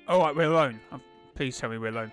Alright, we're alone. Please tell me we're alone.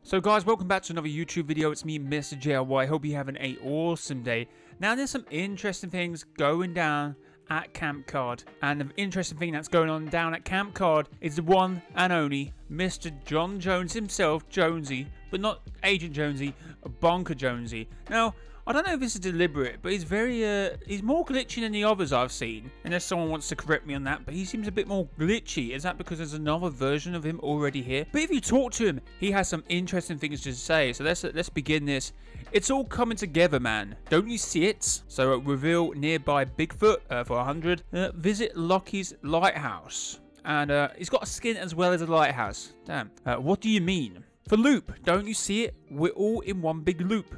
So guys, welcome back to another YouTube video. It's me, Mr. JLY. Hope you're having an awesome day. Now there's some interesting things going down at Camp Card. And the interesting thing that's going on down at Camp Card is the one and only Mr. John Jones himself, Jonesy. But not Agent Jonesy, Bunker Jonesy. Now, I don't know if this is deliberate, but he's he's more glitchy than the others I've seen. Unless someone wants to correct me on that, but he seems a bit more glitchy. Is that because there's another version of him already here? But if you talk to him, he has some interesting things to say. So let's begin this. It's all coming together, man. Don't you see it? So reveal nearby Bigfoot for 100. Visit Lockie's lighthouse. And he's got a skin as well as a lighthouse. Damn. What do you mean? For loop, don't you see it? We're all in one big loop.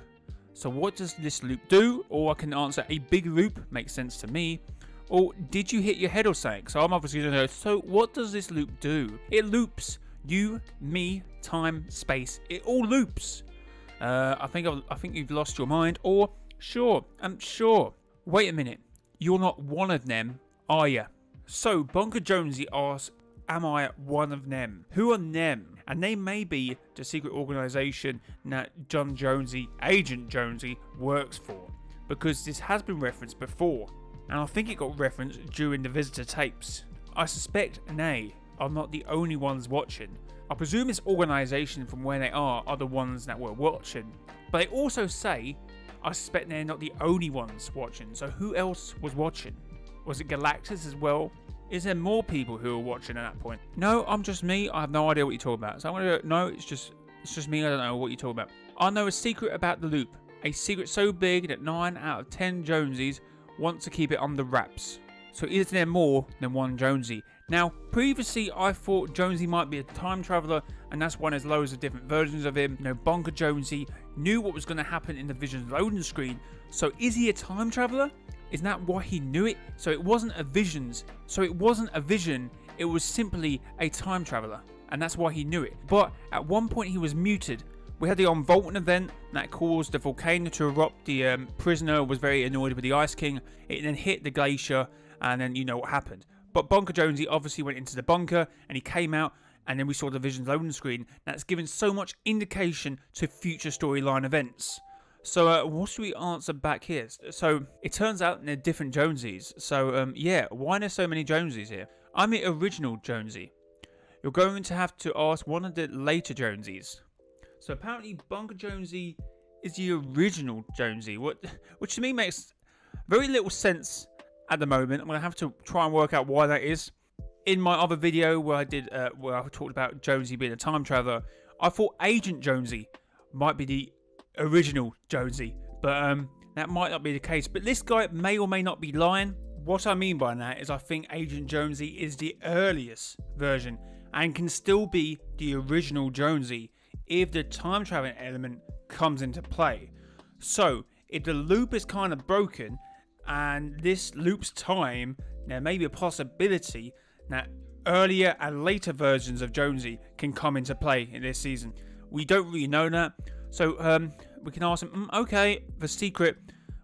So what does this loop do? Or I can answer, a big loop makes sense to me. Or did you hit your head or something? So I'm obviously going to know, so what does this loop do? It loops you, me, time, space. It all loops. I think you've lost your mind. Or sure, I'm sure. Wait a minute. You're not one of them, are you? So Bunker Jonesy asks, am I one of them? Who are them? And they may be the secret organisation that John Jonesy, Agent Jonesy, works for. Because this has been referenced before. And I think it got referenced during the visitor tapes. I suspect they are not the only ones watching. I presume this organisation from where they are the ones that were watching. But they also say, I suspect they're not the only ones watching. So who else was watching? Was it Galactus as well? Is there more people who are watching at that point? No, I'm just me. I have no idea what you're talking about. So I'm going to go, no, it's just me. I don't know what you're talking about. I know a secret about the loop. A secret so big that 9 out of 10 Jonesies want to keep it under wraps. So is there more than one Jonesy? Now, previously I thought Jonesy might be a time traveller, and that's why there's loads of different versions of him. You know, Bunker Jonesy knew what was going to happen in the Vision's loading screen. So is he a time traveller? Isn't that why he knew it? So it wasn't a visions. So it wasn't a vision. It was simply a time traveller. And that's why he knew it. But at one point he was muted. We had the Unvolting event that caused the volcano to erupt. The prisoner was very annoyed with the Ice King. It then hit the glacier. And then you know what happened. But Bunker Jonesy obviously went into the bunker. And he came out. And then we saw the Vision's loading screen. That's given so much indication to future storyline events. So what should we answer back here? So it turns out they're different Jonesies. So yeah, why are there so many Jonesies here? I'm the original Jonesy. You're going to have to ask one of the later Jonesies. So apparently Bunker Jonesy is the original Jonesy, which to me makes very little sense at the moment. I'm going to have to try and work out why that is. In my other video where I talked about Jonesy being a time traveller, I thought Agent Jonesy might be the original Jonesy, but that might not be the case. But this guy may or may not be lying. What I mean by that is I think Agent Jonesy is the earliest version and can still be the original Jonesy if the time traveling element comes into play. So if the loop is kind of broken and this loops time, there may be a possibility that earlier and later versions of Jonesy can come into play in this season. We don't really know that. So we can ask him, okay, the secret,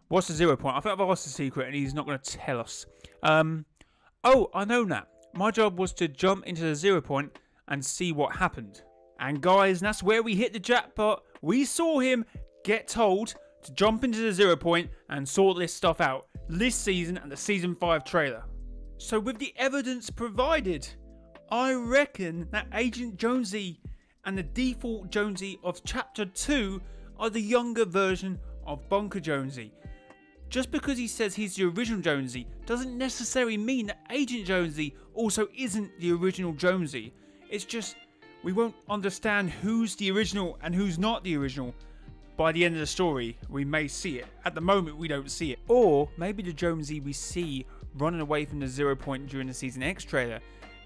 what's the 0 point? I think I've asked the secret and he's not going to tell us. Oh, I know that. My job was to jump into the 0 point and see what happened. And guys, that's where we hit the jackpot. We saw him get told to jump into the 0 point and sort this stuff out this season and the season 5 trailer. So with the evidence provided, I reckon that Agent Jonesy and the default Jonesy of Chapter 2 are the younger version of Bunker Jonesy. Just because he says he's the original Jonesy doesn't necessarily mean that Agent Jonesy also isn't the original Jonesy. It's just we won't understand who's the original and who's not the original. By the end of the story, we may see it. At the moment, we don't see it. Or maybe the Jonesy we see running away from the 0 point during the Season X trailer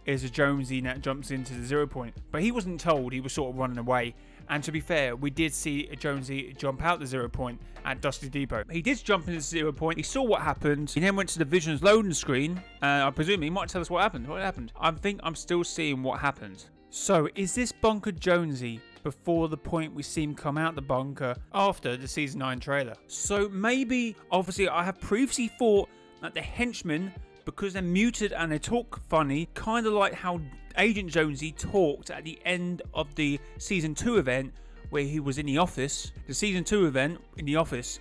is a Jonesy that jumps into the 0 point. But he wasn't told, he was sort of running away. And to be fair, we did see a Jonesy jump out the 0 point at Dusty Depot. He did jump into the 0 point, he saw what happened, he then went to the Vision's loading screen, and I presume he might tell us what happened. What happened? I think I'm still seeing what happened. So, is this Bunker Jonesy before the point we see him come out the bunker after the Season 9 trailer? So maybe, obviously I have previously thought that the henchmen, because they're muted and they talk funny, kind of like how Agent Jonesy talked at the end of the Season 2 event where he was in the office. The Season 2 event in the office,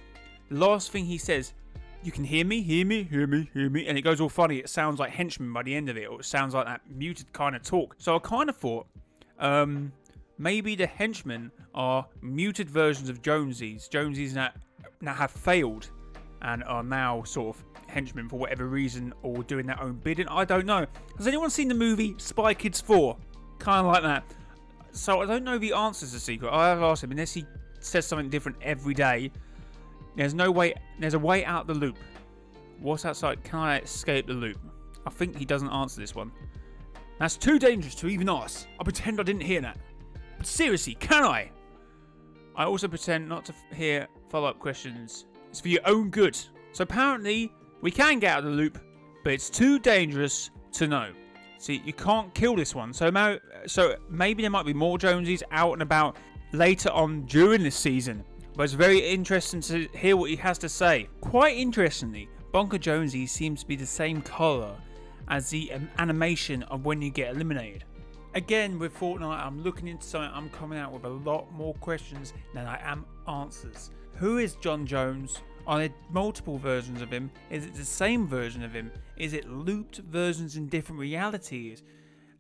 the last thing he says, "You can hear me, hear me, hear me, hear me," and it goes all funny. It sounds like henchman by the end of it, or it sounds like that muted kind of talk. So I kind of thought, maybe the henchmen are muted versions of Jonesy's. Jonesy's now have failed and are now sort of henchmen for whatever reason, or doing their own bidding. I don't know. Has anyone seen the movie Spy Kids 4? Kind of like that. So I don't know if he answers the secret. I have asked him, unless he says something different every day. There's no way. There's a way out the loop. What's outside? Can I escape the loop? I think he doesn't answer this one. That's too dangerous to even ask. I pretend I didn't hear that. But seriously, can I? I also pretend not to hear follow-up questions. It's for your own good. So apparently, we can get out of the loop, but it's too dangerous to know. See, you can't kill this one. So maybe there might be more Jonesies out and about later on during this season. But it's very interesting to hear what he has to say. Quite interestingly, Bunker Jonesy seems to be the same colour as the animation of when you get eliminated. Again, with Fortnite, I'm looking into something. I'm coming out with a lot more questions than I am answers. Who is John Jones? Are there multiple versions of him? Is it the same version of him? Is it looped versions in different realities?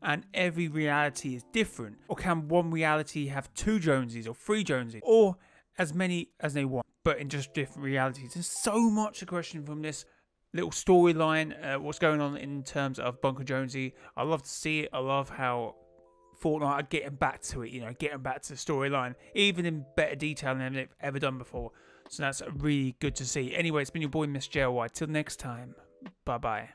And every reality is different? Or can one reality have 2 Jonesies or 3 Jonesies? Or as many as they want, but in just different realities? There's so much to question from this little storyline. What's going on in terms of Bunker Jonesy. I love to see it. I love how Fortnite are getting back to it, you know, getting back to the storyline, even in better detail than they've ever done before. So that's really good to see. Anyway, it's been your boy, Miss JLY. Till next time, bye-bye.